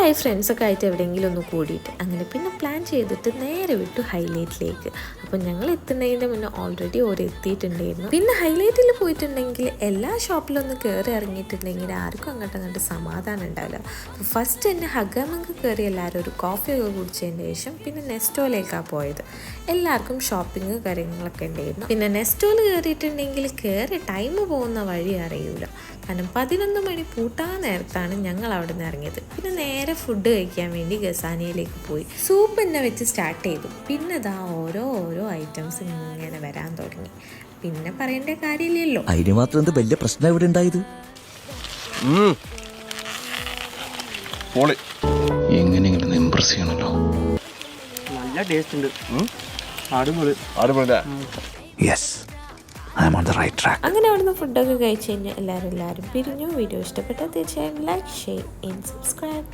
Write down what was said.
കുറച്ചായി ഫ്രണ്ട്സൊക്കെ ആയിട്ട് എവിടെയെങ്കിലും ഒന്ന് കൂടിയിട്ട് അങ്ങനെ പിന്നെ പ്ലാൻ ചെയ്തിട്ട് നേരെ വിട്ടു ഹൈലൈറ്റിലേക്ക്. അപ്പം ഞങ്ങൾ എത്തുന്നതിൻ്റെ മുന്നേ ഓൾറെഡി ഓരോ എത്തിയിട്ടുണ്ടായിരുന്നു. പിന്നെ ഹൈലൈറ്റിൽ പോയിട്ടുണ്ടെങ്കിൽ എല്ലാ ഷോപ്പിലൊന്ന് കയറി ഇറങ്ങിയിട്ടുണ്ടെങ്കിൽ ആർക്കും അങ്ങോട്ട് സമാധാനം ഉണ്ടാവില്ല. ഫസ്റ്റ് തന്നെ ഹഗാമൊക്കെ കയറി എല്ലാവരും ഒരു കോഫിയൊക്കെ കുടിച്ചതിന് ശേഷം പിന്നെ നെസ്റ്റോയിലേക്കാണ് പോയത്. എല്ലാവർക്കും ഷോപ്പിംഗ് കാര്യങ്ങളൊക്കെ ഉണ്ടായിരുന്നു. പിന്നെ നെസ്റ്റോയിൽ കയറിയിട്ടുണ്ടെങ്കിൽ കയറി ടൈം പോകുന്ന വഴി അറിയില്ല. കാരണം 11 മണി പൂട്ടാൻ നേരത്താണ് ഞങ്ങൾ അവിടെ നിന്ന് ഇറങ്ങിയത്. പിന്നെ നേരെ ഫുഡ് കഴിക്കാൻ വേണ്ടി ഗസാനിയയിലേക്ക് പോയി. സൂപ്പ് തന്നെ വെച്ച് സ്റ്റാർട്ട് ചെയ്തു. പിന്നെ ഇതാ ഓരോ ഐറ്റംസ് ഇങ്ങനെ വരാൻ തുടങ്ങി. പിന്നെ പറയേണ്ട കാര്യമില്ലല്ലോ. അതിന് മാത്രം എന്ത് വലിയ പ്രശ്നം ഇവിടെ ഉണ്ടായത്? എങ്ങനെയെങ്കിലും ഇംപ്രസ് ചെയ്യണല്ലോ. നല്ല ടേസ്റ്റ് ഉണ്ട്. അടിപൊളി. Yes, I am on the right track. അങ്ങനെ അവിടുന്ന് ഫുഡൊക്കെ കഴിച്ച് കഴിഞ്ഞാൽ എല്ലാവരും പിരിഞ്ഞു. വീഡിയോ ഇഷ്ടപ്പെട്ടാൽ തീർച്ചയായും ലൈക്ക്, ഷെയർ ആൻഡ് സബ്സ്ക്രൈബ്.